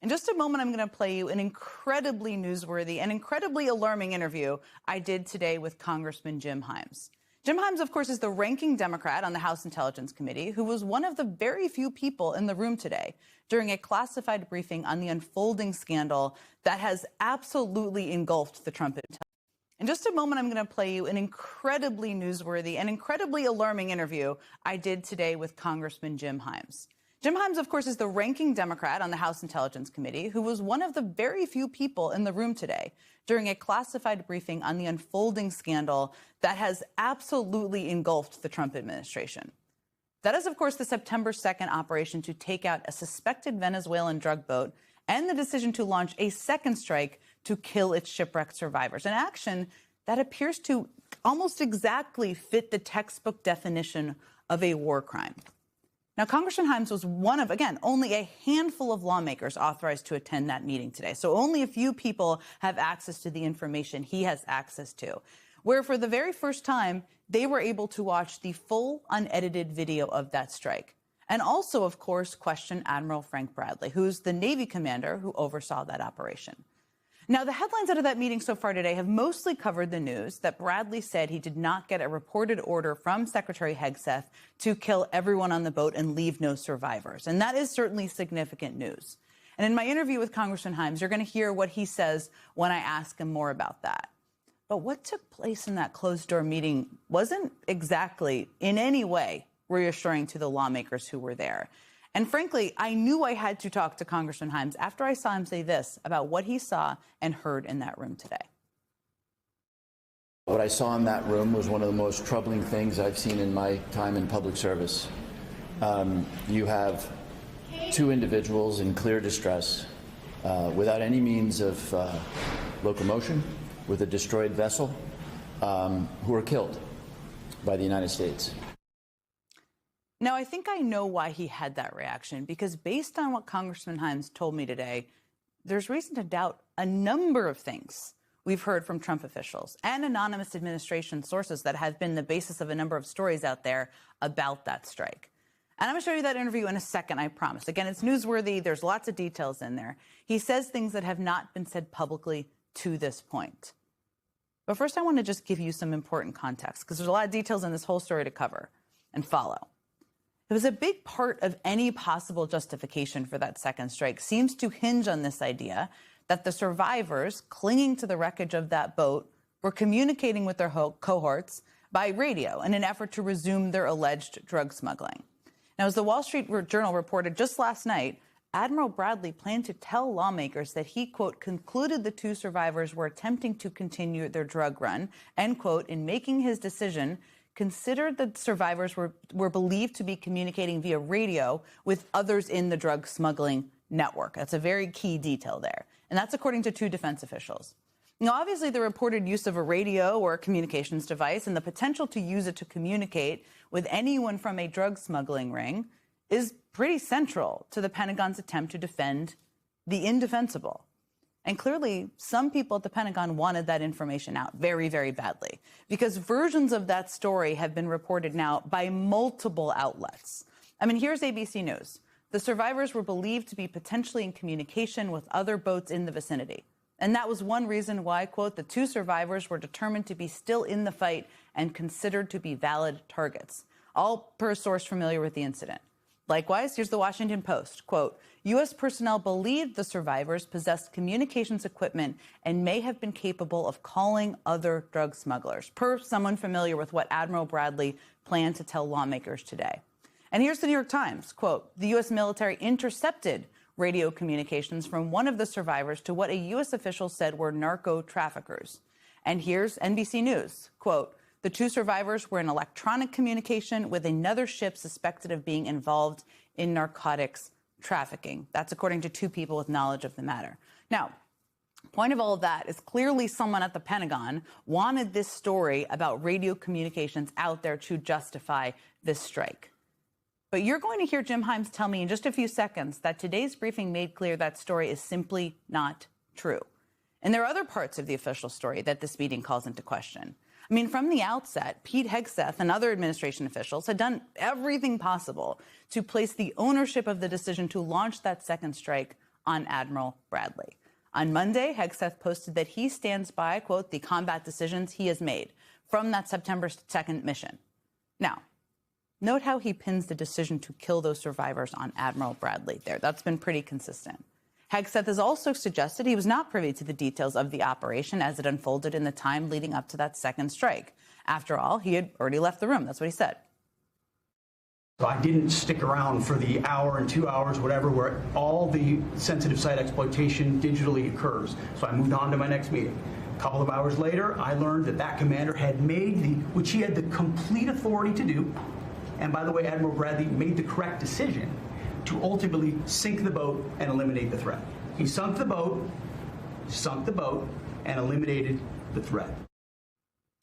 In just a moment, I'm going to play you an incredibly newsworthy and incredibly alarming interview I did today with Congressman Jim Himes. Jim Himes, of course, is the ranking Democrat on the House Intelligence Committee, who was one of the very few people in the room today during a classified briefing on the unfolding scandal that has absolutely engulfed the Trump administration. In just a moment, I'm going to play you an incredibly newsworthy and incredibly alarming interview I did today with Congressman Jim Himes. Jim Himes, of course, is the ranking Democrat on the House Intelligence Committee, who was one of the very few people in the room today during a classified briefing on the unfolding scandal that has absolutely engulfed the Trump administration. That is, of course, the September 2nd operation to take out a suspected Venezuelan drug boat and the decision to launch a second strike to kill its shipwrecked survivors, an action that appears to almost exactly fit the textbook definition of a war crime. Now, Congressman Himes was one of, again, only a handful of lawmakers authorized to attend that meeting today. So only a few people have access to the information he has access to, where for the very first time, they were able to watch the full unedited video of that strike. And also, of course, question Admiral Frank Bradley, who's the Navy commander who oversaw that operation. Now, the headlines out of that meeting so far today have mostly covered the news that Bradley said he did not get a reported order from Secretary Hegseth to kill everyone on the boat and leave no survivors. And that is certainly significant news. And in my interview with Congressman Himes, you're going to hear what he says when I ask him more about that. But what took place in that closed-door meeting wasn't exactly in any way reassuring to the lawmakers who were there. And frankly, I knew I had to talk to Congressman Himes after I saw him say this about what he saw and heard in that room today. What I saw in that room was one of the most troubling things I've seen in my time in public service. You have two individuals in clear distress, without any means of locomotion, with a destroyed vessel, who were killed by the United States. Now, I think I know why he had that reaction, because based on what Congressman Himes told me today, there's reason to doubt a number of things we've heard from Trump officials and anonymous administration sources that have been the basis of a number of stories out there about that strike. And I'm going to show you that interview in a second, I promise. Again, it's newsworthy. There's lots of details in there. He says things that have not been said publicly to this point. But first, I want to just give you some important context, because there's a lot of details in this whole story to cover and follow. It was a big part of any possible justification for that second strike seems to hinge on this idea that the survivors clinging to the wreckage of that boat were communicating with their cohorts by radio in an effort to resume their alleged drug smuggling. Now, as the Wall Street Journal reported just last night, Admiral Bradley planned to tell lawmakers that he, quote, concluded the two survivors were attempting to continue their drug run, end quote, in making his decision, considered that survivors were believed to be communicating via radio with others in the drug smuggling network. That's a very key detail there. And that's according to two defense officials. Now, obviously, the reported use of a radio or a communications device and the potential to use it to communicate with anyone from a drug smuggling ring is pretty central to the Pentagon's attempt to defend the indefensible. And clearly, some people at the Pentagon wanted that information out very, very badly, because versions of that story have been reported now by multiple outlets. I mean, here's ABC News. The survivors were believed to be potentially in communication with other boats in the vicinity. And that was one reason why, quote, the two survivors were determined to be still in the fight and considered to be valid targets, all per a source familiar with the incident. Likewise, here's the Washington Post, quote, U.S. personnel believed the survivors possessed communications equipment and may have been capable of calling other drug smugglers, per someone familiar with what Admiral Bradley planned to tell lawmakers today. And here's the New York Times, quote, the U.S. military intercepted radio communications from one of the survivors to what a U.S. official said were narco traffickers. And here's NBC News, quote, the two survivors were in electronic communication with another ship suspected of being involved in narcotics trafficking. That's according to two people with knowledge of the matter. Now, point of all of that is clearly someone at the Pentagon wanted this story about radio communications out there to justify this strike. But you're going to hear Jim Himes tell me in just a few seconds that today's briefing made clear that story is simply not true. And there are other parts of the official story that this meeting calls into question. I mean, from the outset, Pete Hegseth and other administration officials had done everything possible to place the ownership of the decision to launch that second strike on Admiral Bradley. On Monday, Hegseth posted that he stands by, quote, the combat decisions he has made from that September 2nd mission. Now, note how he pins the decision to kill those survivors on Admiral Bradley there. That's been pretty consistent. Hegseth has also suggested he was not privy to the details of the operation as it unfolded in the time leading up to that second strike. After all, he had already left the room. That's what he said. So I didn't stick around for the hour and 2 hours, whatever, where all the sensitive site exploitation digitally occurs. So I moved on to my next meeting. A couple of hours later, I learned that that commander had made which he had the complete authority to do. And by the way, Admiral Bradley made the correct decision to ultimately sink the boat and eliminate the threat. He sunk the boat, and eliminated the threat.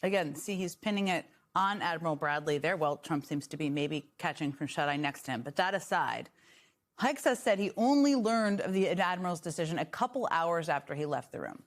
Again, see, he's pinning it on Admiral Bradley there. Well, Trump seems to be maybe catching from shut-eye next to him. But that aside, Hegseth said he only learned of the Admiral's decision a couple hours after he left the room.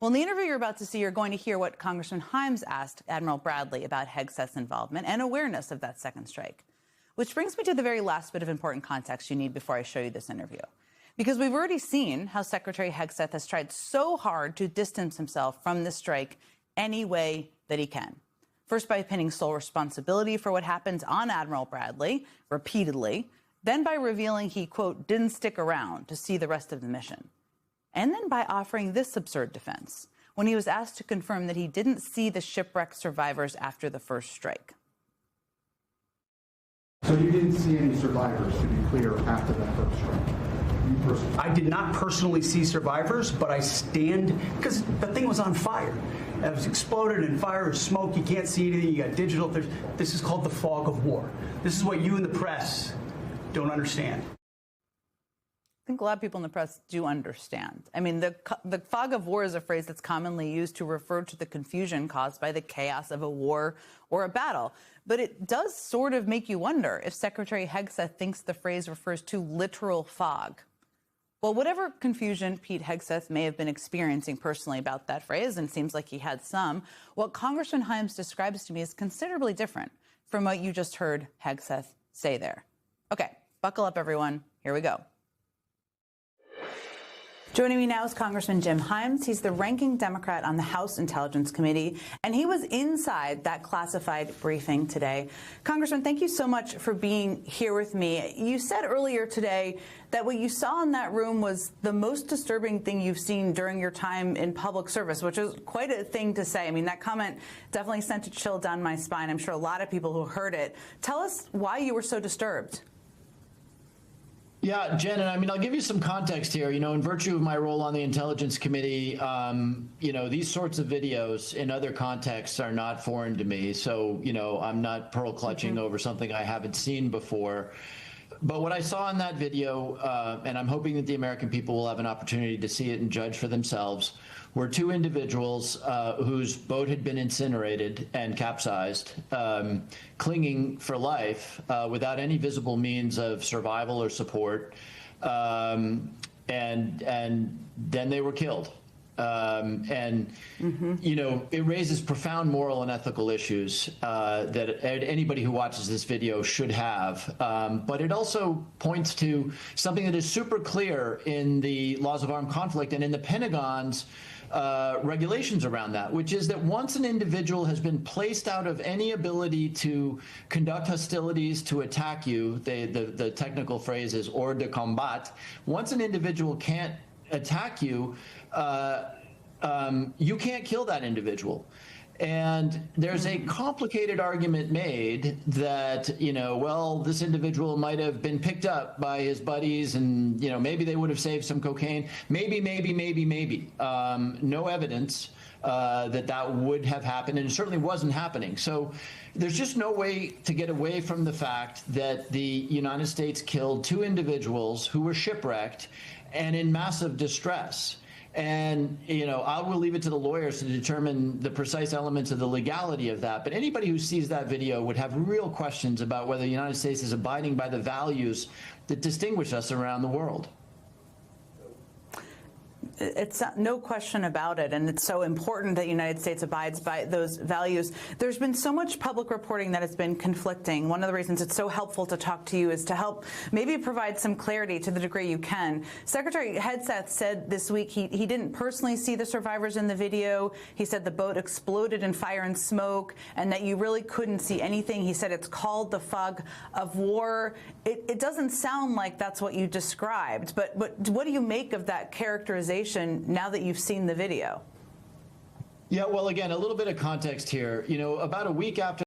Well, in the interview you're about to see, you're going to hear what Congressman Himes asked Admiral Bradley about Hegseth's involvement and awareness of that second strike. Which brings me to the very last bit of important context you need before I show you this interview. Because we've already seen how Secretary Hegseth has tried so hard to distance himself from this strike any way that he can. First by pinning sole responsibility for what happened on Admiral Bradley repeatedly, then by revealing he, quote, didn't stick around to see the rest of the mission. And then by offering this absurd defense when he was asked to confirm that he didn't see the shipwreck survivors after the first strike. So you didn't see any survivors, to be clear, after that first strike? I did not personally see survivors, but I stand, because the thing was on fire. It was exploded and fire or smoke. You can't see anything. You got digital. This is called the fog of war. This is what you in the press don't understand. I think a lot of people in the press do understand. I mean, the fog of war is a phrase that's commonly used to refer to the confusion caused by the chaos of a war or a battle. But it does sort of make you wonder if Secretary Hegseth thinks the phrase refers to literal fog. Well, whatever confusion Pete Hegseth may have been experiencing personally about that phrase, and it seems like he had some, what Congressman Himes describes to me is considerably different from what you just heard Hegseth say there. Okay, buckle up, everyone. Here we go. Joining me now is Congressman Jim Himes. He's the ranking Democrat on the House Intelligence Committee, and he was inside that classified briefing today. Congressman, thank you so much for being here with me. You said earlier today that what you saw in that room was the most disturbing thing you've seen during your time in public service, which is quite a thing to say. I mean, that comment definitely sent a chill down my spine. I'm sure a lot of people who heard it. Tell us why you were so disturbed. Yeah, Jen, and I mean, I'll give you some context here. You know, in virtue of my role on the Intelligence Committee, you know, these sorts of videos in other contexts are not foreign to me. So, you know, I'm not pearl clutching over something I haven't seen before. But what I saw in that video, and I'm hoping that the American people will have an opportunity to see it and judge for themselves, were two individuals whose boat had been incinerated and capsized, clinging for life without any visible means of survival or support, and then they were killed. You know, it raises profound moral and ethical issues that anybody who watches this video should have. But it also points to something that is super clear in the laws of armed conflict and in the Pentagon's regulations around that, which is that once an individual has been placed out of any ability to conduct hostilities, to attack you, the technical phrase is hors de combat, once an individual can't attack you, you can't kill that individual. And there's a complicated argument made that, you know, well, this individual might have been picked up by his buddies and, you know, maybe they would have saved some cocaine. Maybe. No evidence that would have happened, and it certainly wasn't happening. So there's just no way to get away from the fact that the United States killed two individuals who were shipwrecked and in massive distress. And, you know, I will leave it to the lawyers to determine the precise elements of the legality of that. But anybody who sees that video would have real questions about whether the United States is abiding by the values that distinguish us around the world. It's no question about it, and it's so important that the United States abides by those values. There's been so much public reporting that has been conflicting. One of the reasons it's so helpful to talk to you is to help maybe provide some clarity to the degree you can. Secretary Hegseth said this week he didn't personally see the survivors in the video. He said the boat exploded in fire and smoke, and that you really couldn't see anything. He said it's called the fog of war. It doesn't sound like that's what you described, but what do you make of that characterization now that you've seen the video? Yeah, well, again, a little bit of context here. You know, about a week after